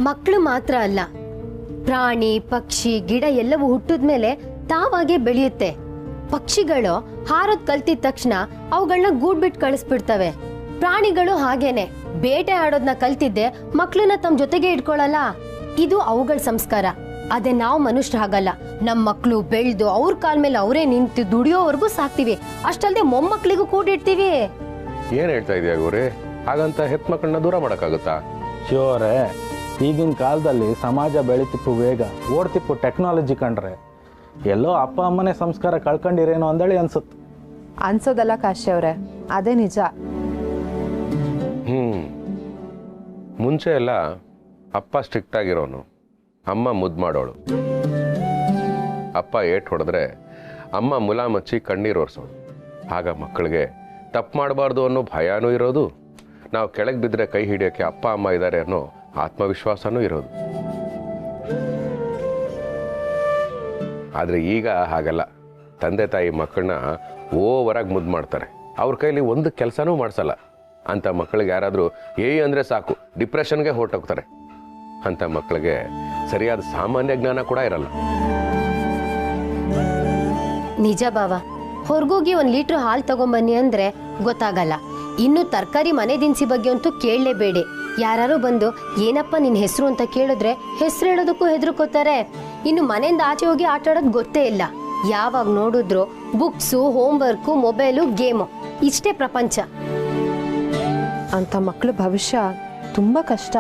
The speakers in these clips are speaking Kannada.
ಮಕ್ಕಳು ಮಾತ್ರ ಅಲ್ಲ, ಪ್ರಾಣಿ ಪಕ್ಷಿ ಗಿಡ ಎಲ್ಲವೂ ಹುಟ್ಟಿದ್ಮೇಲೆ ತಾವಾಗೆ ಬೆಳೆಯುತ್ತೆ. ಪಕ್ಷಿಗಳು ಹಾರೋದ್ ಕಲ್ತಿದ ತಕ್ಷಣ ಅವುಗಳನ್ನ ಗೂಡ್ಬಿಟ್ಟು ಕಳಿಸ್ಬಿಡ್ತವೆ. ಪ್ರಾಣಿಗಳು ಹಾಗೇನೆ ಬೇಟೆ ಆಡೋದ್ನ ಕಲ್ತಿದ್ದೆ ಮಕ್ಳನ್ನ ತಮ್ಮ ಜೊತೆಗೆ ಇಟ್ಕೊಳ್ಳಲ್ಲ. ಇದು ಅವುಗಳ ಸಂಸ್ಕಾರ. ಅದೇ ನಾವು ಮನುಷ್ಯರು ಹಾಗಲ್ಲ. ನಮ್ ಮಕ್ಳು ಬೆಳ್ದು ಅವ್ರ ಕಾಲ್ ಮೇಲೆ ಅವರೇ ನಿಂತು ದುಡಿಯೋವರೆಗೂ ಸಾಕ್ತಿವಿ. ಅಷ್ಟಲ್ದೆ ಮೊಮ್ಮಕ್ಳಿಗೂ ಕೂಡಿಡ್ತೀವಿ. ಏನ್ ಹೇಳ್ತಾ ಇದೀಯ ಗೌರಿ? ಹಾಗಂತ ಹೆತ್ ಮಕ್ಕಳನ್ನ ದೂರ ಮಾಡಕ್ಕಾಗುತ್ತಾ? ಶಿವರೇ, ಈಗಿನ ಕಾಲದಲ್ಲಿ ಸಮಾಜ ಬೆಳಿತಿಪ್ಪು ವೇಗ, ಓಡ್ತಿಪ್ಪು ಟೆಕ್ನಾಲಜಿ ಕಂಡ್ರೆ ಎಲ್ಲೋ ಅಪ್ಪ ಅಮ್ಮನೇ ಸಂಸ್ಕಾರ ಕಳ್ಕೊಂಡಿರೇನೋ ಅಂದೇಳಿ ಅನ್ಸುತ್ತೆ. ಅನ್ಸೋದಲ್ಲ ಕಾಶಿ ಅವ್ರೆ, ಅದೇ ನಿಜ. ಮುಂಚೆ ಎಲ್ಲ ಅಪ್ಪ ಸ್ಟ್ರಿಕ್ಟ್ ಆಗಿರೋನು, ಅಮ್ಮ ಮುದ್ದು ಮಾಡೋಳು. ಅಪ್ಪ ಏಟ್ ಹೊಡೆದ್ರೆ ಅಮ್ಮ ಮುಲಾಮಚ್ಚಿ ಕಣ್ಣೀರು ಒರೆಸೋಳು. ಆಗ ಮಕ್ಕಳಿಗೆ ತಪ್ಪು ಮಾಡಬಾರ್ದು ಅನ್ನೋ ಭಯನೂ ಇರೋದು, ನಾವು ಕೆಳಗೆ ಬಿದ್ದರೆ ಕೈ ಹಿಡಿಯೋಕ್ಕೆ ಅಪ್ಪ ಅಮ್ಮ ಇದ್ದಾರೆ ಅನ್ನೋ ಆತ್ಮವಿಶ್ವಾಸನೂ ಇರೋದು. ಆದರೆ ಈಗ ಹಾಗಲ್ಲ. ತಂದೆ ತಾಯಿ ಮಕ್ಕಳನ್ನ ಓವರಾಗಿ ಮುದ್ದು ಮಾಡ್ತಾರೆ. ಅವ್ರ ಕೈಲಿ ಒಂದು ಕೆಲಸನೂ ಮಾಡಿಸಲ್ಲ. ಅಂಥ ಮಕ್ಕಳಿಗೆ ಯಾರಾದರೂ ಅಂದರೆ ಸಾಕು ಡಿಪ್ರೆಷನ್ಗೆ ಹೊರಟೋಗ್ತಾರೆ. ಅಂಥ ಮಕ್ಕಳಿಗೆ ಸರಿಯಾದ ಸಾಮಾನ್ಯ ಜ್ಞಾನ ಕೂಡ ಇರಲ್ಲ. ನಿಜ ಬಾವ, ಹೊರಗೋಗಿ 1 ಲೀಟ್ರ್ ಹಾಲು ತಗೊಂಬನ್ನಿ ಅಂದ್ರೆ ಗೊತ್ತಾಗಲ್ಲ. ಇನ್ನು ತರಕಾರಿ ಮನೆ ದಿನಸಿ ಬಗ್ಗೆ ಅಂತೂ ಕೇಳಲೇಬೇಡಿ. ಯಾರು ಬಂದು ಏನಪ್ಪ ನಿನ್ ಹೆಸರು ಅಂತ ಕೇಳಿದ್ರೆ ಹೆಸರು ಹೇಳೋದಕ್ಕೂ ಹೆದರ್ಕೋತಾರೆ. ಇನ್ನು ಮನೆಯಿಂದ ಆಚೆ ಹೋಗಿ ಆಟ ಆಡೋದು ಗೊತ್ತೇ ಇಲ್ಲ. ಯಾವಾಗ ನೋಡಿದ್ರು ಬುಕ್ಸು, ಹೋಮ್ವರ್ಕು, ಮೊಬೈಲು, ಗೇಮು, ಇಷ್ಟೇ ಪ್ರಪಂಚ. ಅಂತ ಮಕ್ಕಳ ಭವಿಷ್ಯ ತುಂಬಾ ಕಷ್ಟ.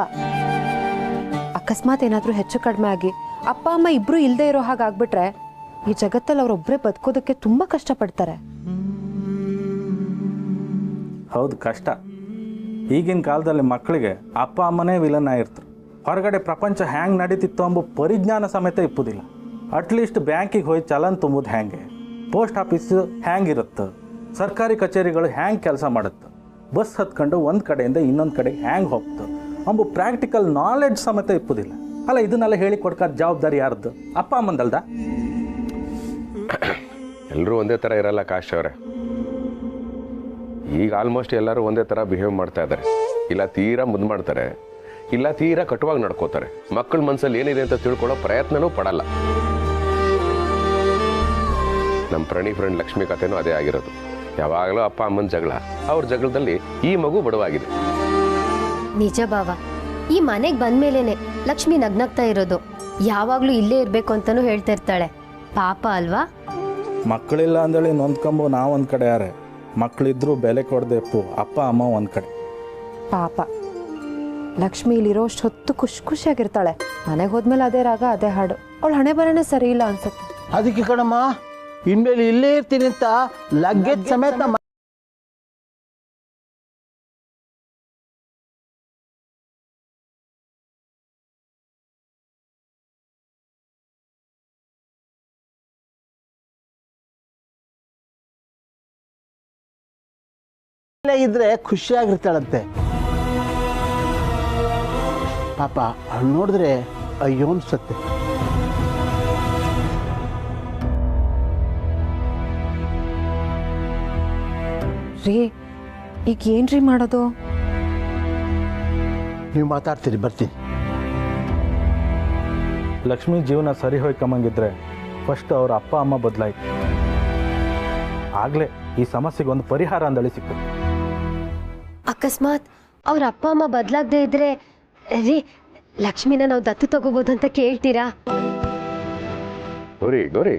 ಅಕಸ್ಮಾತ್ ಏನಾದ್ರೂ ಹೆಚ್ಚು ಕಡಿಮೆ ಆಗಿ ಅಪ್ಪ ಅಮ್ಮ ಇಬ್ರು ಇಲ್ಲದೆ ಇರೋ ಹಾಗಾಗ್ಬಿಟ್ರೆ ಈ ಜಗತ್ತಲ್ಲಿ ಅವರೊಬ್ಬರೇ ಬದುಕೋದಕ್ಕೆ ತುಂಬಾ ಕಷ್ಟಪಡ್ತಾರೆ. ಹೌದು, ಕಷ್ಟ. ಈಗಿನ ಕಾಲದಲ್ಲಿ ಮಕ್ಕಳಿಗೆ ಅಪ್ಪ ಅಮ್ಮನೇ ವಿಲನ್ ಆಗಿರ್ತಾರೆ. ಹೊರಗಡೆ ಪ್ರಪಂಚ ಹ್ಯಾಂಗೆ ನಡೀತಿತ್ತು ಎಂಬ ಪರಿಜ್ಞಾನ ಸಮೇತ ಇಪ್ಪುದಿಲ್ಲ. ಅಟ್ಲೀಸ್ಟ್ ಬ್ಯಾಂಕಿಗೆ ಹೋಗಿ ಚಲನ್ ತುಂಬೋದು ಹ್ಯಾಂಗೆ, ಪೋಸ್ಟ್ ಆಫೀಸು ಹ್ಯಾಂಗಿರುತ್ತೆ, ಸರ್ಕಾರಿ ಕಚೇರಿಗಳು ಹ್ಯಾಂಗೆ ಕೆಲಸ ಮಾಡುತ್ತೆ, ಬಸ್ ಹತ್ಕೊಂಡು ಒಂದು ಕಡೆಯಿಂದ ಇನ್ನೊಂದು ಕಡೆಗೆ ಹ್ಯಾಂಗೆ ಹೋಗ್ತು ಅಂಬು ಪ್ರಾಕ್ಟಿಕಲ್ ನಾಲೆಡ್ಜ್ ಸಮೇತ ಇಪ್ಪುದಿಲ್ಲ. ಅಲ್ಲ, ಇದನ್ನೆಲ್ಲ ಹೇಳಿ ಕೊಡ್ಕೋದು ಜವಾಬ್ದಾರಿ ಯಾರ್ದು? ಅಪ್ಪ ಅಮ್ಮಂದಲ್ದ? ಎಲ್ಲರೂ ಒಂದೇ ಥರ ಇರಲ್ಲ ಕಾಶ್ ಅವರೇ. ಈಗ ಆಲ್ಮೋಸ್ಟ್ ಎಲ್ಲರೂ ಒಂದೇ ಥರ ಬಿಹೇವ್ ಮಾಡ್ತಾ ಇದ್ದಾರೆ. ಇಲ್ಲ ತೀರಾ ಮುದ್ದು ಮಾಡ್ತಾರೆ, ಇಲ್ಲ ತೀರಾ ಕಟುವಾಗಿ ನಡ್ಕೋತಾರೆ. ಮಕ್ಕಳ ಮನಸ್ಸಲ್ಲಿ ಏನಿದೆ ಅಂತ ತಿಳ್ಕೊಳ್ಳೋ ಪ್ರಯತ್ನನೂ ಪಡಲ್ಲ. ನಮ್ಮ ಫ್ರೆಂಡ್ ಲಕ್ಷ್ಮಿ ಕಥೆನೂ ಅದೇ ಆಗಿರೋದು. ಯಾವಾಗಲೂ ಅಪ್ಪ ಅಮ್ಮನ ಜಗಳ, ಅವ್ರ ಜಗಳದಲ್ಲಿ ಈ ಮಗು ಬಡವಾಗಿದೆ. ನಿಜ ಬಾವ, ಈ ಮನೆಗೆ ಬಂದ್ಮೇಲೆನೆ ಲಕ್ಷ್ಮಿ ನಗ್ನಗ್ತಾ ಇರೋದು. ಯಾವಾಗ್ಲೂ ಇಲ್ಲೇ ಇರ್ಬೇಕು ಅಂತಾನೂ ಹೇಳ್ತಾ ಇರ್ತಾಳೆ. ಪಾಪ ಅಲ್ವಾ? ಮಕ್ಕಳಿಲ್ಲ ಅಂದೇಳಿ ನೊಂದ್ಕೊಂಬು ನಾವೊಂದು ಕಡೆ ಯಾರೆ, ಮಕ್ಕಳಿದ್ರು ಬೆಲೆ ಕೊಡದೆ ಅಪ್ಪ ಅಮ್ಮ ಒಂದು ಕಡೆ. ಪಾಪ ಲಕ್ಷ್ಮಿ ಇಲ್ಲಿರೋ ಅಷ್ಟು ಹೊತ್ತು ಖುಷಿಯಾಗಿರ್ತಾಳೆ. ಮನೆಗೆ ಹೋದ್ಮೇಲೆ ಅದೇ ರಾಗ ಅದೇ ಹಾಡು. ಅವಳು ಹಣೆ ಬರನೇ ಸರಿ ಇಲ್ಲ ಅನ್ಸುತ್ತೆ. ಅದಕ್ಕೆ ಕಣಮ್ಮ, ಇನ್ಮೇಲೆ ಇಲ್ಲೇ ಇರ್ತೀನಿ ಅಂತ ಲಗ್ಗೇಜ್ ಸಮೇತ ಇದ್ರೆ ಖುಷಿಯಾಗಿರ್ತಾಳಂತೆ. ಪಾಪ ಅವ್ಳು ನೋಡಿದ್ರೆ ಅಯ್ಯೋ ಅನ್ಸತ್ತೆ. ರೀ, ಈಗ ಏನ್ರಿ ಮಾಡೋದು? ನೀವು ಮಾತಾಡ್ತೀರಿ, ಬರ್ತೀನಿ. ಲಕ್ಷ್ಮಿ ಜೀವನ ಸರಿ ಹೋಯ್ಕೊಂಬಂಗಿದ್ರೆ ಫಸ್ಟ್ ಅವ್ರ ಅಪ್ಪ ಅಮ್ಮ ಬದಲಾಯ್ತು. ಆಗಲೇ ಈ ಸಮಸ್ಯೆಗೆ ಒಂದು ಪರಿಹಾರ ಅಂದಳಿ ಸಿಕ್ಕಿತು. ಅಕಸ್ಮಾತ್ ಅವ್ರ ಅಪ್ಪ ಅಮ್ಮ ಬದಲಾಗದೆ ಇದ್ರೆ ರೀ, ಲಕ್ಷ್ಮಿನ ನಾವು ದತ್ತು ತಗೋಬಹುದು ಅಂತ ಕೇಳ್ತೀರಾ? ಗೌರಿ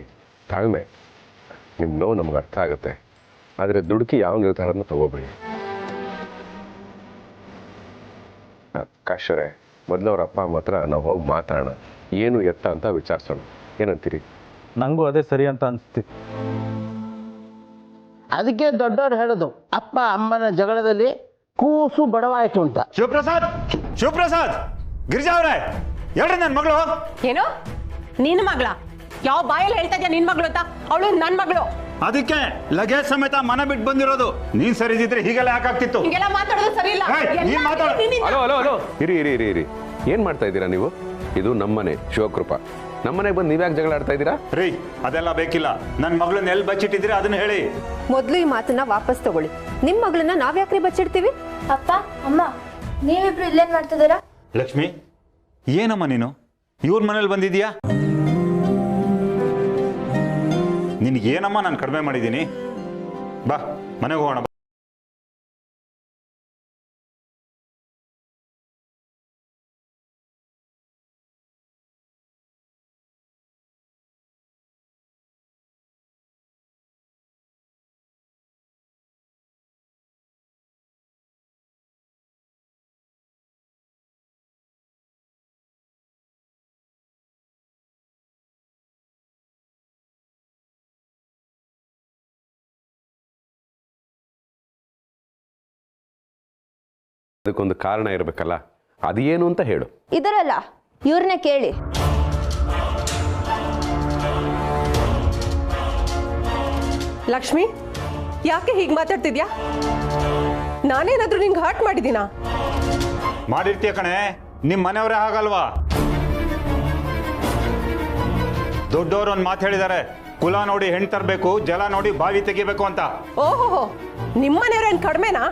ತಾಳ್ಮೆ. ನಿಮ್ಮ ನೋವು ನಮ್ಗೆ ಅರ್ಥ ಆಗುತ್ತೆ. ಆದರೆ ದುಡುಕಿ ಯಾವ ನಿರ್ಧಾರನ ತಗೋಬೇಡಿ. ಕಾಶರೇ, ಮೊದಲು ಅವ್ರ ಅಪ್ಪ ಅಮ್ಮ ಹತ್ರ ನಾವು ಹೋಗಿ ಮಾತಾಡೋಣ, ಏನು ಎತ್ತ ಅಂತ ವಿಚಾರಿಸೋಣ. ಏನಂತೀರಿ? ನನಗೂ ಅದೇ ಸರಿ ಅಂತ ಅನಿಸ್ತಿತ್ತು. ಅದಕ್ಕೆ ದೊಡ್ಡವ್ರು ಹೇಳೋದು, ಅಪ್ಪ ಅಮ್ಮನ ಜಗಳದಲ್ಲಿ ಕೂಸು ಬಡವಾಯಿತು ಅಂತ. ಶಿವಪ್ರಸಾದ್, ಗಿರಿಜಾ ಅವರೇ, ಹೇಳ್ರಿ ನನ್ನ ಮಗಳು. ಏನು ನಿನ್ನ ಮಗಳ? ಯಾವ ಬಾಯಲ್ಲಿ ಹೇಳ್ತಾ ಇದೆಯಾ ನಿನ್ ಮಗಳು ಅಂತ? ಅವಳು ನನ್ನ ಮಗಳು. ಅದಕ್ಕೆ ಲಗೇಜ್ ಸಮೇತ ಮನೆ ಬಿಟ್ಟು ಬಂದಿರೋದು. ನೀನ್ ಸರಿ ಇದ್ರೆ ಹೀಗೆಲ್ಲ ಯಾಕಾಗ್ತಿತ್ತು? ಹಿಂಗೆಲ್ಲ ಮಾತಾಡೋದು ಸರಿ ಇಲ್ಲ. ಹಲೋ, ಇರಿ. ಏನ್ ಮಾಡ್ತಾ ಇದ್ದೀರಾ ನೀವು? ಇದು ನಮ್ಮನೆ ಶಿವಕೃಪಾ. ನಮ್ಮನೆಗೆ ಬಂದು ನೀವ್ಯಾಕೆ ಜಗಳ ಆಡ್ತಾ ಇದ್ದೀರಾ? ರೀ, ಅದೆಲ್ಲ ಬೇಕಿಲ್ಲ. ನನ್ನ ಮಗಳನ್ನ ಎಲ್ಲಿ ಬಚ್ಚಿಟ್ಟಿದ್ದೀರಾ ಅದನ್ನ ಹೇಳಿ. ಮೊದಲು ಈ ಮಾತನ್ನ ವಾಪಸ್ ತಗೊಳ್ಳಿ. ನಿಮ್ ಮಗಳನ್ನ ನಾವ್ ಯಾಕ್ರಿ ಬಚ್ಚಿಡ್ತೀವಿ? ಅಪ್ಪ ಅಮ್ಮ, ನೀವಿಬ್ರು ಇಲ್ಲೇನ್ ಮಾಡ್ತಿದ್ದೀರಾ? ಲಕ್ಷ್ಮಿ, ಏನಮ್ಮ ನೀನು ಇವ್ರ ಮನೇಲಿ ಬಂದಿದ್ಯಾ? ನಿನಗೇನಮ್ಮ ನಾನು ಕಡಿಮೆ ಮಾಡಿದ್ದೀನಿ? ಬಾ ಮನೆಗೆ ಹೋಗೋಣ. ಅದಕ್ಕೊಂದು ಕಾರಣ ಇರಬೇಕಲ್ಲ, ಅದೇನು ಅಂತ ಹೇಳು. ಇದರಲ್ಲ, ಇವ್ರನ್ನೇ ಕೇಳಿ. ಲಕ್ಷ್ಮಿ, ಯಾಕೆ ಹೀಗೆ ಮಾತಾಡ್ತಿದ್ಯಾ? ನಾನೇನಾದ್ರೂ ನಿಂಗೆ ಹರ್ಟ್ ಮಾಡಿದ್ದೀನಾ? ಮಾಡಿರ್ತೀಯ ಕಣೆ, ನಿಮ್ಮ ಮನೆಯವರೇ ಆಗಲ್ವಾ? ದೊಡ್ಡವರು ಒಂದು ಮಾತು ಹೇಳಿದ್ದಾರೆ, ಕುಲ ನೋಡಿ ಹೆಣ್ಣು ತರಬೇಕು, ಜಲ ನೋಡಿ ಬಾವಿ ತೆಗಿಬೇಕು ಅಂತ. ಓಹೋ, ನಿಮ್ಮನೆಯವ್ರೇನು ಕಡಿಮೆನಾ?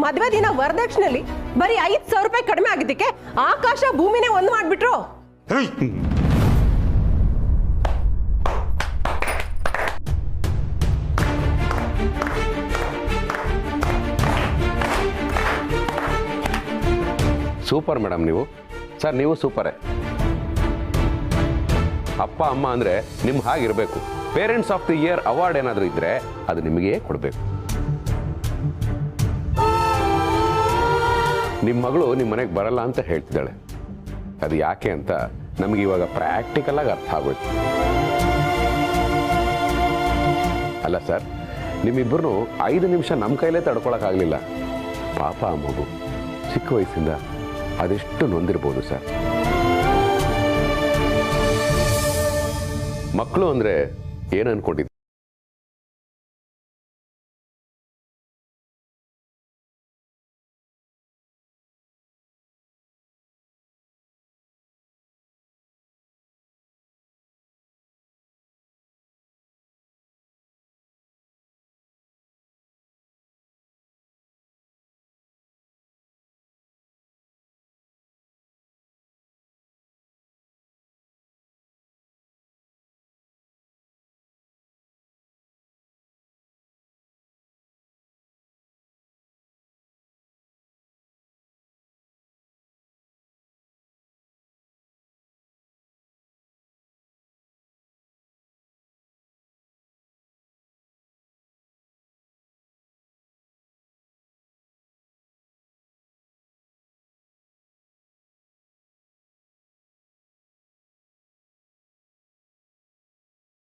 ಮದ್ವೆ ದಿನ ವರದಕ್ಷಿಣೆಯಲ್ಲಿ ಬರೀ 5,000 ರೂಪಾಯಿ ಕಡಿಮೆ ಆಗಿದ್ದಕ್ಕೆ ಆಕಾಶ ಭೂಮಿನೇ ಒಂದು ಮಾಡ್ಬಿಟ್ರು. ಹೇಯ್! ಸೂಪರ್ ಮೇಡಮ್ ನೀವು. ಸರ್ ನೀವು ಸೂಪರೇ. ಅಪ್ಪ ಅಮ್ಮ ಅಂದರೆ ನಿಮ್ಮ ಹಾಗಿರಬೇಕು. Parents of the year award ಏನಾದರೂ ಇದ್ದರೆ ಅದು ನಿಮಗೆ ಕೊಡಬೇಕು. ನಿಮ್ಮ ಮಗಳು ನಿಮ್ಮ ಮನೆಗೆ ಬರಲ್ಲ ಅಂತ ಹೇಳ್ತಿದ್ದಾಳೆ. ಅದು ಯಾಕೆ ಅಂತ ನಮಗೆ ಇವಾಗ ಪ್ರಾಕ್ಟಿಕಲ್ ಆಗಿ ಅರ್ಥ ಆಗೋಯ್ತು. ಅಲ್ಲ ಸರ್, ನಿಮ್ಮಿಬ್ಬರು 5 ನಿಮಿಷ ನಮ್ಮ ಕೈಲೇ ತಡ್ಕೊಳಕ್ಕಾಗಲಿಲ್ಲ. ಪಾಪ ಆ ಮಗು ಚಿಕ್ಕ ವಯಸ್ಸಿಂದ ಅದೆಷ್ಟು ನೊಂದಿರ್ಬೋದು ಸರ್. ಮಕ್ಕಳು ಅಂದರೆ ಏನು ಅನ್ಕೊಂಡಿದ್ದೆ?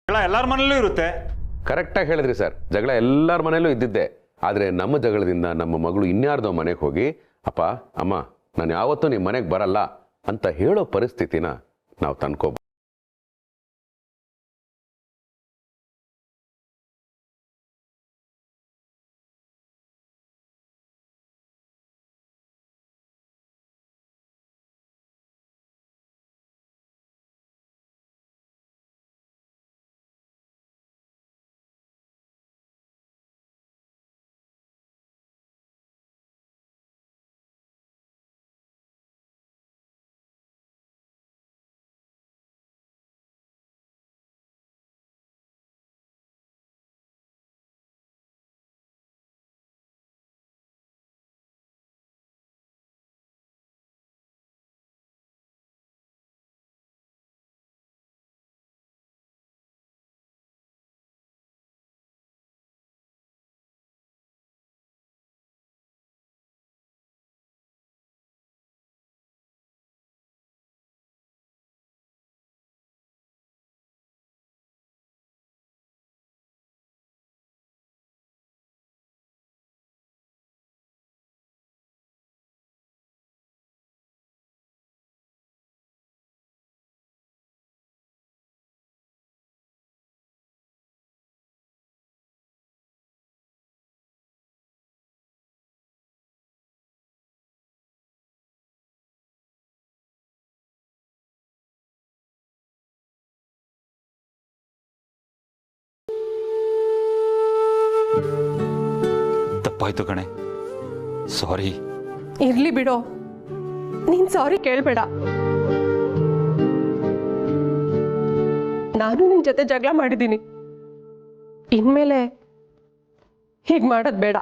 ಎಲ್ಲರ ಮನೇಲೂ ಇರುತ್ತೆ. ಕರೆಕ್ಟಾಗಿ ಹೇಳಿದ್ರಿ ಸರ್. ಜಗಳ ಎಲ್ಲರ ಮನೇಲೂ ಇದ್ದಿದ್ದೆ. ಆದರೆ ನಮ್ಮ ಜಗಳದಿಂದ ನಮ್ಮ ಮಗಳು ಇನ್ಯಾರ್ದೋ ಮನೆಗೆ ಹೋಗಿ ಅಪ್ಪ ಅಮ್ಮ ನಾನು ಯಾವತ್ತೂ ನಿಮ್ಮ ಮನೆಗೆ ಬರಲ್ಲ ಅಂತ ಹೇಳೋ ಪರಿಸ್ಥಿತಿನ ನಾವು ತಂದ್ಕೋಬೋದು. ತಪ್ಪಾಯ್ತು ಕಣೆ, ಸಾರಿ. ಇರ್ಲಿ ಬಿಡೋ, ನೀನ್ ಸಾರಿ ಕೇಳಬೇಡ. ನಾನು ನಿನ್ ಜೊತೆ ಜಗಳ ಮಾಡಿದ್ದೀನಿ. ಇನ್ಮೇಲೆ ಹೀಗ್ ಮಾಡೋದ್ ಬೇಡ.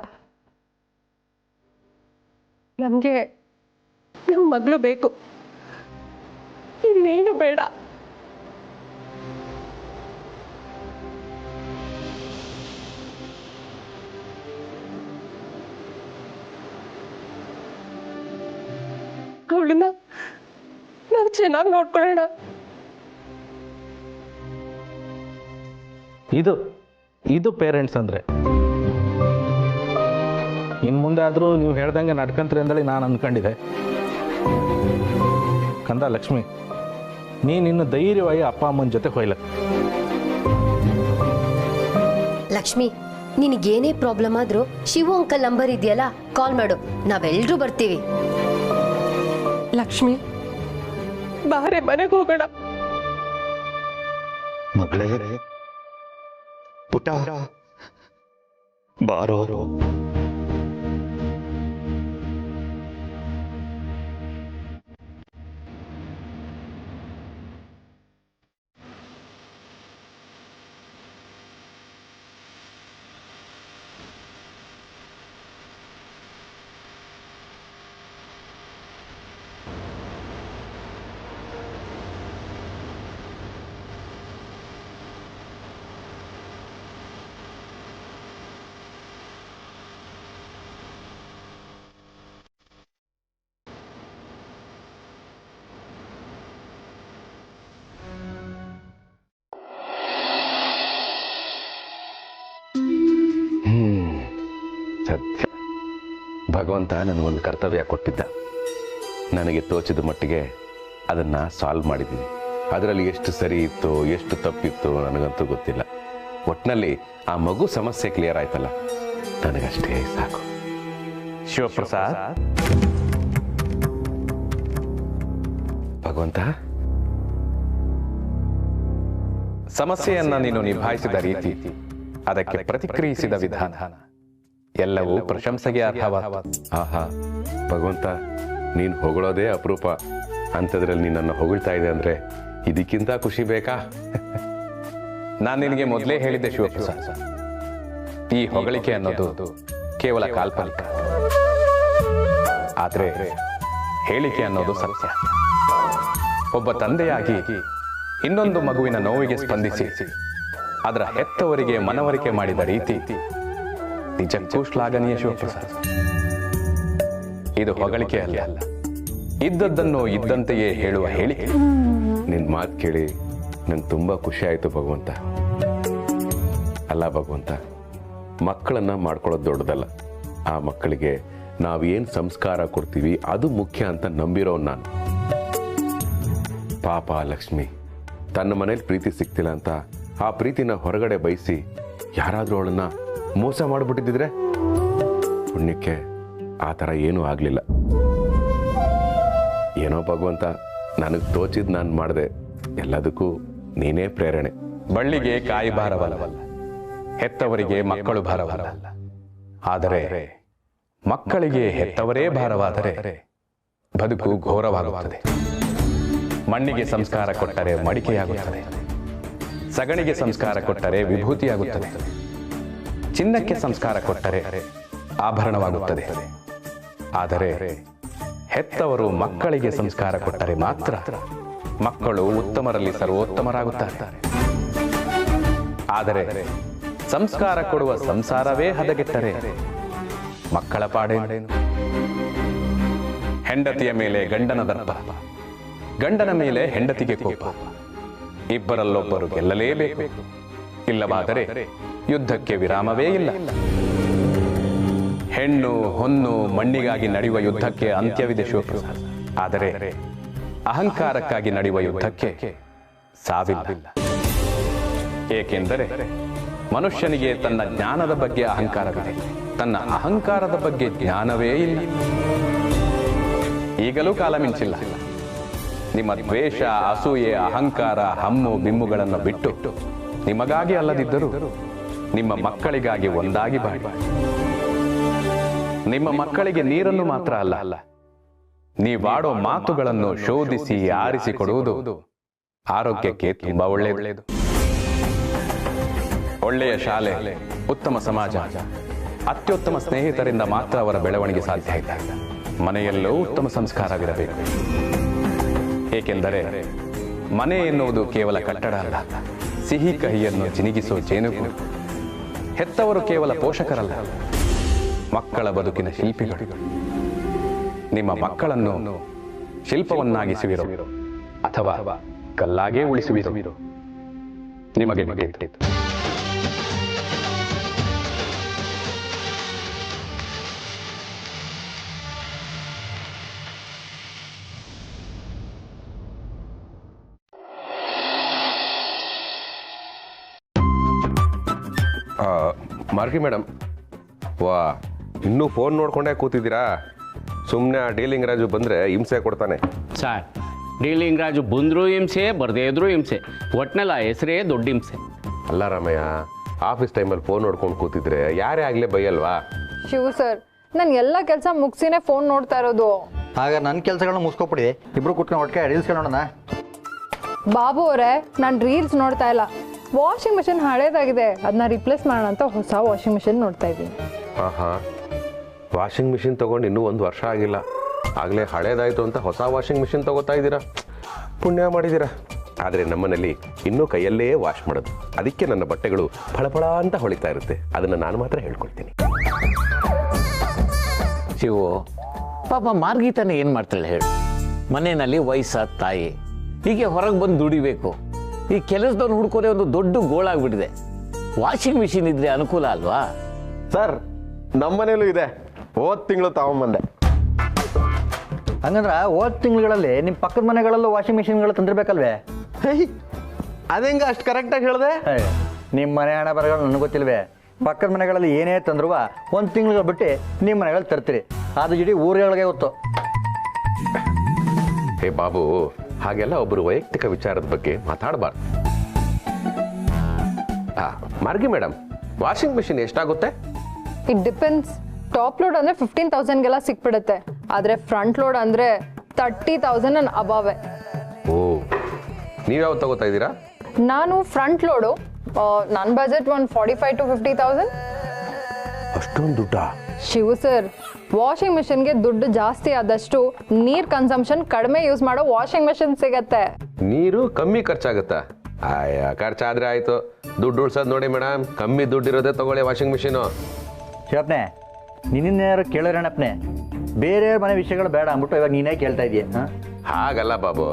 ನಮ್ಗೆ ನಮ್ಮ ಮಗಳು ಬೇಕು, ಇನ್ನೇನು ಬೇಡ. ಅವಳನ್ನ ನಾವು ಚೆನ್ನಾಗಿ ನೋಡ್ಕೊಳ್ಳೋಣ. ಇದು ಪೇರೆಂಟ್ಸ್ ಅಂದರೆ. ಇನ್ನು ಮುಂದೆ ಆದರೂ ನೀವು ಹೇಳ್ದಂಗೆ ನಡ್ಕಂತ್ರಿ ಅಂದೇಳಿ ನಾನು ಅಂದ್ಕೊಂಡಿದ್ದೆ. ಕಂದ ಲಕ್ಷ್ಮಿ, ನೀನಿನ್ನು ಧೈರ್ಯವಾಗಿ ಅಪ್ಪ ಅಮ್ಮನ ಜೊತೆ ಹೋಯ್ಲ. ಲಕ್ಷ್ಮಿ, ನಿನಗೇನೇ ಪ್ರಾಬ್ಲಮ್ ಆದ್ರೂ ಶಿವು ಅಂಕಲ್ ನಂಬರ್ ಇದೆಯಲ್ಲ, ಕಾಲ್ ಮಾಡು, ನಾವೆಲ್ಲರೂ ಬರ್ತೀವಿ. ಲಕ್ಷ್ಮಿ, ಬಾರೆ ಮನೆಗೆ ಹೋಗೋಣ. ಮಗಳೇ, ಪುಟ ಬಾರೋ. ಸತ್ಯ, ಭಗವಂತ ನನಗೊಂದು ಕರ್ತವ್ಯ ಕೊಟ್ಟಿದ್ದ. ನನಗೆ ತೋಚಿದ ಮಟ್ಟಿಗೆ ಅದನ್ನು ಸಾಲ್ವ್ ಮಾಡಿದ್ದೀನಿ. ಅದರಲ್ಲಿ ಎಷ್ಟು ಸರಿ ಇತ್ತು, ಎಷ್ಟು ತಪ್ಪಿತ್ತು ನನಗಂತೂ ಗೊತ್ತಿಲ್ಲ. ಒಟ್ಟಿನಲ್ಲಿ ಆ ಮಗು ಸಮಸ್ಯೆ ಕ್ಲಿಯರ್ ಆಯ್ತಲ್ಲ, ನನಗಷ್ಟೇ ಸಾಕು. ಶಿವಪ್ರಸಾದ್, ಭಗವಂತ, ಸಮಸ್ಯೆಯನ್ನ ನೀನು ನಿಭಾಯಿಸಿದ ರೀತಿ, ಅದಕ್ಕೆ ಪ್ರತಿಕ್ರಿಯಿಸಿದ ವಿಧಾನ ಎಲ್ಲವೂ ಪ್ರಶಂಸೆಗೆ ಅರ್ಹವಾದ. ಆಹಾ ಭಗವಂತ, ನೀನು ಹೊಗಳೋದೇ ಅಪರೂಪ. ಅಂಥದ್ರಲ್ಲಿ ನೀನನ್ನು ಹೊಗಳ್ತಾ ಇದೆ ಅಂದರೆ ಇದಕ್ಕಿಂತ ಖುಷಿ ಬೇಕಾ? ನಾನು ನಿನಗೆ ಮೊದಲೇ ಹೇಳಿದ್ದೆ ಶಿವಪ್ರಸಾದ್, ಈ ಹೊಗಳಿಕೆ ಅನ್ನೋದು ಕೇವಲ ಕಾಲ್ಪನಿಕ, ಆದರೆ ಹೇಳಿಕೆ ಅನ್ನೋದು ಸತ್ಯ. ಒಬ್ಬ ತಂದೆಯಾಗಿ ಇನ್ನೊಂದು ಮಗುವಿನ ನೋವಿಗೆ ಸ್ಪಂದಿಸಿ ಅದರ ಹೆತ್ತವರಿಗೆ ಮನವರಿಕೆ ಮಾಡಿದ ರೀತಿ ನಿಜಕ್ಕೂ ಶ್ಲಾಘನೀಯ ಶಿವಪ್ರಸಾದ್. ಇದು ಹೊಗಳಿಕೆ ಅಲ್ಲ, ಇದ್ದದ್ದನ್ನು ಇದ್ದಂತೆಯೇ ಹೇಳುವ ಹೇಳಿಕೆ. ನಿನ್ನ ಮಾತು ಕೇಳಿ ನಂಗೆ ತುಂಬ ಖುಷಿ ಆಯಿತು ಭಗವಂತ. ಅಲ್ಲ ಭಗವಂತ, ಮಕ್ಕಳನ್ನು ಮಾಡ್ಕೊಳ್ಳೋದು ದೊಡ್ಡದಲ್ಲ. ಆ ಮಕ್ಕಳಿಗೆ ನಾವೇನು ಸಂಸ್ಕಾರ ಕೊಡ್ತೀವಿ ಅದು ಮುಖ್ಯ ಅಂತ ನಂಬಿರೋನು ನಾನು. ಪಾಪ ಲಕ್ಷ್ಮಿ ತನ್ನ ಮನೇಲಿ ಪ್ರೀತಿ ಸಿಗ್ತಿಲ್ಲ ಅಂತ ಆ ಪ್ರೀತಿನ ಹೊರಗಡೆ ಬಯಸಿ ಯಾರಾದರೂ ಅವಳನ್ನ ಮೋಸ ಮಾಡಿಬಿಟ್ಟಿದ್ದಿದ್ರೆ, ಪುಣ್ಯಕ್ಕೆ ಆ ಥರ ಏನೂ ಆಗಲಿಲ್ಲ. ಏನೋ ಭಗವಂತ, ನನಗೆ ತೋಚಿದ್ದು ನಾನು ಮಾಡಿದೆ. ಎಲ್ಲದಕ್ಕೂ ನೀನೇ ಪ್ರೇರಣೆ. ಬಳ್ಳಿಗೆ ಕಾಯಿ ಭಾರವಲ್ಲ, ಹೆತ್ತವರಿಗೆ ಮಕ್ಕಳು ಭಾರವಲ್ಲ. ಆದರೆ ಮಕ್ಕಳಿಗೆ ಹೆತ್ತವರೇ ಭಾರವಾದರೆ ಬದುಕು ಘೋರವಾಗುತ್ತದೆ. ಮಣ್ಣಿಗೆ ಸಂಸ್ಕಾರ ಕೊಟ್ಟರೆ ಮಡಿಕೆಯಾಗುತ್ತದೆ, ಸಗಣಿಗೆ ಸಂಸ್ಕಾರ ಕೊಟ್ಟರೆ ವಿಭೂತಿಯಾಗುತ್ತದೆ, ಚಿನ್ನಕ್ಕೆ ಸಂಸ್ಕಾರ ಕೊಟ್ಟರೆ ಆಭರಣವಾಗುತ್ತದೆ. ಆದರೆ ಹೆತ್ತವರು ಮಕ್ಕಳಿಗೆ ಸಂಸ್ಕಾರ ಕೊಟ್ಟರೆ ಮಾತ್ರ ಮಕ್ಕಳು ಉತ್ತಮರಲ್ಲಿ ಸರ್ವೋತ್ತಮರಾಗುತ್ತಾರೆ. ಆದರೆ ಸಂಸ್ಕಾರ ಕೊಡುವ ಸಂಸಾರವೇ ಹದಗೆಟ್ಟರೆ ಮಕ್ಕಳ ಪಾಡೇನು? ಹೆಂಡತಿಯ ಮೇಲೆ ಗಂಡನ ದರ್ಪ, ಗಂಡನ ಮೇಲೆ ಹೆಂಡತಿಗೆ ಕೋಪ, ಇಬ್ಬರಲ್ಲೊಬ್ಬರು ಗೆಲ್ಲಲೇಬೇಕು. ಇಲ್ಲವಾದರೆ ಯುದ್ಧಕ್ಕೆ ವಿರಾಮವೇ ಇಲ್ಲ. ಹೆಣ್ಣು ಹೊನ್ನು ಮಣ್ಣಿಗಾಗಿ ನಡೆಯುವ ಯುದ್ಧಕ್ಕೆ ಅಂತ್ಯವಿದೆ ಶಿವಪ್ರಸಾದ್. ಆದರೆ ಅಹಂಕಾರಕ್ಕಾಗಿ ನಡೆಯುವ ಯುದ್ಧಕ್ಕೆ ಸಾವಿಲ್ಲ. ಏಕೆಂದರೆ ಮನುಷ್ಯನಿಗೆ ತನ್ನ ಜ್ಞಾನದ ಬಗ್ಗೆ ಅಹಂಕಾರವಿದೆ, ತನ್ನ ಅಹಂಕಾರದ ಬಗ್ಗೆ ಜ್ಞಾನವೇ ಇಲ್ಲ. ಈಗಲೂ ಕಾಲ ಮಿಂಚಿಲ್ಲ. ನಿಮ್ಮ ದ್ವೇಷ, ಅಸೂಯೆ, ಅಹಂಕಾರ, ಹಮ್ಮು ಬಿಮ್ಮುಗಳನ್ನು ಬಿಟ್ಟು ನಿಮಗಾಗಿ ಅಲ್ಲದಿದ್ದರೂ ನಿಮ್ಮ ಮಕ್ಕಳಿಗಾಗಿ ಒಂದಾಗಿ ಬಾಳಿ. ನಿಮ್ಮ ಮಕ್ಕಳಿಗೆ ನೀರನ್ನು ಮಾತ್ರ ಅಲ್ಲ, ನೀವಾಡೋ ಮಾತುಗಳನ್ನು ಶೋಧಿಸಿ ಆರಿಸಿಕೊಡುವುದು ಆರೋಗ್ಯಕ್ಕೆ ತುಂಬಾ ಒಳ್ಳೆಯದು. ಒಳ್ಳೆಯ ಶಾಲೆ, ಉತ್ತಮ ಸಮಾಜ, ಅತ್ಯುತ್ತಮ ಸ್ನೇಹಿತರಿಂದ ಮಾತ್ರ ಅವರ ಬೆಳವಣಿಗೆ ಸಾಧ್ಯ ಇದೆ. ಮನೆಯಲ್ಲೂ ಉತ್ತಮ ಸಂಸ್ಕಾರವಿರಬೇಕು. ಏಕೆಂದರೆ ಮನೆ ಎನ್ನುವುದು ಕೇವಲ ಕಟ್ಟಡ ಅಲ್ಲ, ಸಿಹಿ ಕಹಿಯನ್ನು ಜಿನಿಗಿಸುವ ಜೇನುಗೂಡು. ಹೆತ್ತವರು ಕೇವಲ ಪೋಷಕರಲ್ಲ, ಮಕ್ಕಳ ಬದುಕಿನ ಶಿಲ್ಪಿಗಳು. ನಿಮ್ಮ ಮಕ್ಕಳನ್ನು ಶಿಲ್ಪವನ್ನಾಗಿಸುವಿರೋ ಅಥವಾ ಕಲ್ಲಾಗೇ ಉಳಿಸುವಿರೋ ನಿಮಗೆ ಬಿಟ್ಟಿತ್ತು. ಮಾರ್ಗಿ ಮೇಡಮ್, ವಾ ಇನ್ನೂ ಫೋನ್ ನೋಡ್ಕೊಂಡೇ ಕೂತಿದ್ದೀರಾ? ಸುಮ್ಮನೆ ಆ ಡೀಲಿಂಗ್ ರಾಜು ಬಂದರೆ ಹಿಂಸೆ ಕೊಡ್ತಾನೆ. ಸರ್, ಡೀಲಿಂಗ್ ರಾಜು ಬಂದರೂ ಹಿಂಸೆ, ಬರದೇ ಇದ್ರೂ ಹಿಂಸೆ, ಒಟ್ನಲ್ಲಿ ಆ ಹೆಸರೇ ದೊಡ್ಡ ಹಿಂಸೆ. ಅಲ್ಲ ರಾಮಯ್ಯ, ಆಫೀಸ್ ಟೈಮಲ್ಲಿ ಫೋನ್ ನೋಡ್ಕೊಂಡು ಕೂತಿದ್ರೆ ಯಾರೇ ಆಗಲೇ ಬೈಯಲ್ವಾ? ಶಿವ ಸರ್, ನಾನು ಎಲ್ಲ ಕೆಲಸ ಮುಗಿಸಿನೇ ಫೋನ್ ನೋಡ್ತಾ ಇರೋದು. ಆಗ ನನ್ನ ಕೆಲಸಗಳನ್ನ ಮುಗಿಸ್ಕೊಬಿಡಿ, ಇಬ್ರು ಕುಟ್ಕೊಂಡು ಒಟ್ಟಿಗೆ ರೀಲ್ಸ್ ನೋಡೋಣ. ಬಾಬು ಅವರೇ, ನಾನು ರೀಲ್ಸ್ ನೋಡ್ತಾ ಇಲ್ಲ. ವಾಷಿಂಗ್ ಮಿಷಿನ್ ಹಳೇದಾಗಿದೆ, ಅದನ್ನ ರಿಪ್ಲೇಸ್ ಮಾಡೋಣ ಅಂತ ಹೊಸ ವಾಷಿಂಗ್ ಮಿಷಿನ್ ನೋಡ್ತಾ ಇದ್ದೀನಿ. ಹಾಂ, ವಾಷಿಂಗ್ ಮಿಷಿನ್ ತೊಗೊಂಡು ಇನ್ನೂ 1 ವರ್ಷ ಆಗಿಲ್ಲ, ಆಗಲೇ ಹಳೇದಾಯಿತು ಅಂತ ಹೊಸ ವಾಷಿಂಗ್ ಮಿಷಿನ್ ತೊಗೋತಾ ಇದ್ದೀರಾ. ಪುಣ್ಯ ಮಾಡಿದ್ದೀರಾ. ಆದರೆ ನಮ್ಮನೇಲಿ ಇನ್ನೂ ಕೈಯಲ್ಲೇ ವಾಶ್ ಮಾಡೋದು, ಅದಕ್ಕೆ ನನ್ನ ಬಟ್ಟೆಗಳು ಫಳಫಳ ಅಂತ ಹೊಳಿತಾ ಇರುತ್ತೆ. ಅದನ್ನು ನಾನು ಮಾತ್ರ ಹೇಳ್ಕೊಳ್ತೀನಿ. ಶಿವು, ಪಾಪ ಮಾರ್ಗೀತಾನೆ ಏನು ಮಾಡ್ತಾಳೆ ಹೇಳು? ಮನೆಯಲ್ಲಿ ವಯಸ್ಸಾದ ತಾಯಿ, ಹೀಗೆ ಹೊರಗೆ ಬಂದು ದುಡಿಬೇಕು. ಈ ಕೆಲಸದವ್ನು ಹುಡ್ಕೋದೇ ಒಂದು ದೊಡ್ಡ ಗೋಳಾಗ್ಬಿಟ್ಟಿದೆ. ವಾಷಿಂಗ್ ಮಿಷಿನ್ ಇದ್ರೆ ಅನುಕೂಲ ಅಲ್ವಾ? ಸರ್, ನಮ್ಮನೇಲೂ ಇದೆ, ಹೋದ ತಿಂಗಳು ತಗೊಂಬಂದೆ. ಹಂಗಂದ್ರೆ ಹೋದ ತಿಂಗಳುಗಳಲ್ಲಿ ನಿಮ್ಮ ಪಕ್ಕದ ಮನೆಗಳಲ್ಲೂ ವಾಷಿಂಗ್ ಮಿಷಿನ್ಗಳು ತಂದಿರ್ಬೇಕಲ್ವೇ? ಅದೇಂಗ ಅಷ್ಟು ಕರೆಕ್ಟಾಗಿ ಹೇಳಿದೆ? ನಿಮ್ಮ ಮನೆ ಹಣ ಬರಗಳು ನನಗೆ ಗೊತ್ತಿಲ್ವೇ? ಪಕ್ಕದ ಮನೆಗಳಲ್ಲಿ ಏನೇ ತಂದ್ರು 1 ತಿಂಗಳು ಬಿಟ್ಟು ನಿಮ್ಮ ಮನೆಗಳಲ್ಲಿ ತರ್ತೀರಿ. ಅದು ಇಡೀ ಊರುಗಳಿಗೆ ಗೊತ್ತು. ಹೇ ಬಾಬು, ಹಾಗೆಲ್ಲ ಒಬ್ಬರು ವೈಯಕ್ತಿಕ ವಿಚಾರದ ಬಗ್ಗೆ ಮಾತಾಡಬಾರ್ದು. ಮಾರ್ಗಿ ಮೇಡಮ್, ವಾಷಿಂಗ್ ಮಿಷಿನ್ ಎಷ್ಟಾಗುತ್ತೆ? It depends. ಟಾಪ್ ಲೋಡ್ ಅಂದರೆ 15,000ಗೆಲ್ಲ ಸಿಕ್ಬಿಡುತ್ತೆ, ಆದರೆ ಫ್ರಂಟ್ ಲೋಡ್ ಅಂದರೆ 30,000 ನನ್ನ ಅಬಾವೆ. ಓ, ನೀವ್ಯಾವ ತಗೋತಾ ಇದ್ದೀರಾ? ನಾನು ಫ್ರಂಟ್ ಲೋಡು, ನನ್ನ ಬಜೆಟ್ ಒಂದು 45,000 to 50,000. ಅಷ್ಟೊಂದು ದುಡ್ಡಾ? ಶಿವು ಸರ್, ವಾಷಿಂಗ್ ಮಿಷಿನ್ಗೆ ದುಡ್ಡು ಜಾಸ್ತಿ ಆದಷ್ಟು ನೀರು ಕನ್ಸಂಪ್ಷನ್ ಕಡಿಮೆ ಯೂಸ್ ಮಾಡೋ ವಾಷಿಂಗ್ ಮಿಷಿನ್ ಸಿಗತ್ತೆ. ನೀರು ಕಮ್ಮಿ ಖರ್ಚಾಗುತ್ತಾ? ಖರ್ಚಾದ್ರೆ ಆಯ್ತು, ದುಡ್ಡು ಉಳ್ಸೋದು ನೋಡಿ ಮೇಡಮ್. ಕಮ್ಮಿ ದುಡ್ಡು ಇರೋದೇ ತಗೊಳ್ಳಿ ವಾಷಿಂಗ್ ಮಿಷಿನು. ಶಿವಪ್ನೆ, ನಿನ್ನೇನಾರು ಕೇಳೋರಣಪ್ಪನೆ, ಬೇರೆಯವ್ರ ಮನೆ ವಿಷಯಗಳು ಬೇಡ ಅಂದ್ಬಿಟ್ಟು ಇವಾಗ ನೀನೇ ಕೇಳ್ತಾ ಇದೀಯ. ಹಾಗಲ್ಲ ಬಾಬು,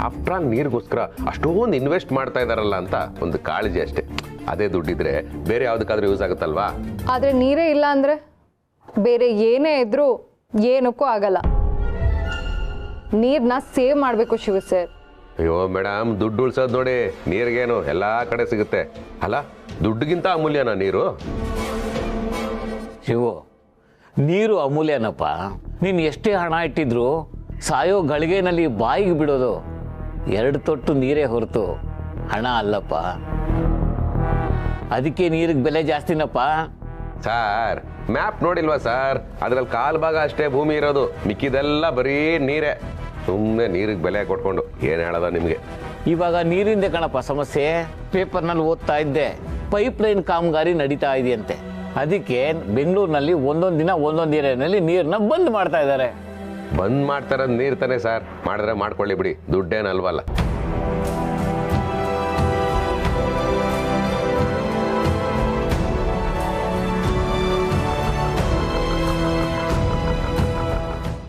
ಆಫ್ಟರ್ ಆಲ್ ನೀರಿಗೋಸ್ಕರ ಅಷ್ಟೊಂದು ಇನ್ವೆಸ್ಟ್ ಮಾಡ್ತಾ ಇದಾರಲ್ಲ ಅಂತ ಒಂದು ಕಾಳಜಿ ಅಷ್ಟೇ. ಅದೇ ದುಡ್ಡಿದ್ರೆ ಬೇರೆ ಯಾವುದಕ್ಕಾದ್ರೂ ಯೂಸ್ ಆಗುತ್ತಲ್ವಾ? ಆದರೆ ನೀರೇ ಇಲ್ಲ ಅಂದರೆ ಬೇರೆ ಏನೇ ಇದ್ರೂ ಏನಕ್ಕೂ ಆಗಲ್ಲ. ನೀರನ್ನ ಸೇವ್ ಮಾಡಬೇಕು ಶಿವ ಸರ್. ಅಯ್ಯೋ ಮೇಡಮ್, ದುಡ್ಡು ಉಳ್ಸೋದು ನೋಡಿ, ನೀರಿಗೇನು ಎಲ್ಲ ಕಡೆ ಸಿಗುತ್ತೆ ಅಲ್ಲ? ದುಡ್ಡಿಗಿಂತ ಅಮೂಲ್ಯನಾ ನೀರು? ಶಿವು, ನೀರು ಅಮೂಲ್ಯನಪ್ಪ. ನೀನು ಎಷ್ಟೇ ಹಣ ಇಟ್ಟಿದ್ರು ಸಾಯೋ ಗಳಿಗೆನಲ್ಲಿ ಬಾಯಿಗೆ ಬಿಡೋದು 2 ತೊಟ್ಟು ನೀರೇ ಹೊರತು ಹಣ ಅಲ್ಲಪ್ಪ. ಅದಕ್ಕೆ ನೀರಿಗೆ ಬೆಲೆ ಜಾಸ್ತಿನಪ್ಪ. ಸರ್, ಮ್ಯಾಪ್ ನೋಡಿಲ್ವಾ ಸರ್? ಅದ್ರಲ್ಲಿ 1/4 ಭಾಗ ಅಷ್ಟೇ ಭೂಮಿ ಇರೋದು, ಮಿಕ್ಕಿದೆಲ್ಲ ಬರೀ ನೀರೇ. ಸುಮ್ಮನೆ ನೀರಿಗೆ ಬೆಲೆ ಕೊಟ್ಕೊಂಡು ಏನು ಹೇಳೋದ ನಿಮಗೆ? ಇವಾಗ ನೀರಿಂದ ಕಣಪ್ಪ ಸಮಸ್ಯೆ. ಪೇಪರ್ನಲ್ಲಿ ಓದ್ತಾ ಇದ್ದೆ, ಪೈಪ್ ಲೈನ್ ಕಾಮಗಾರಿ ನಡೀತಾ ಇದೆಯಂತೆ. ಅದಕ್ಕೆ ಬೆಂಗಳೂರಿನಲ್ಲಿ ಒಂದೊಂದು ದಿನ ಒಂದೊಂದು ಏರಿಯಾನಲ್ಲಿ ನೀರನ್ನ ಬಂದ್ ಮಾಡ್ತಾ ಇದ್ದಾರೆ. ಬಂದ್ ಮಾಡ್ತಾರ ನೀರು ತಾನೆ ಸರ್, ಮಾಡಿದ್ರೆ ಮಾಡ್ಕೊಳ್ಳಿ ಬಿಡಿ, ದುಡ್ಡೇನಲ್ವಲ್ಲ.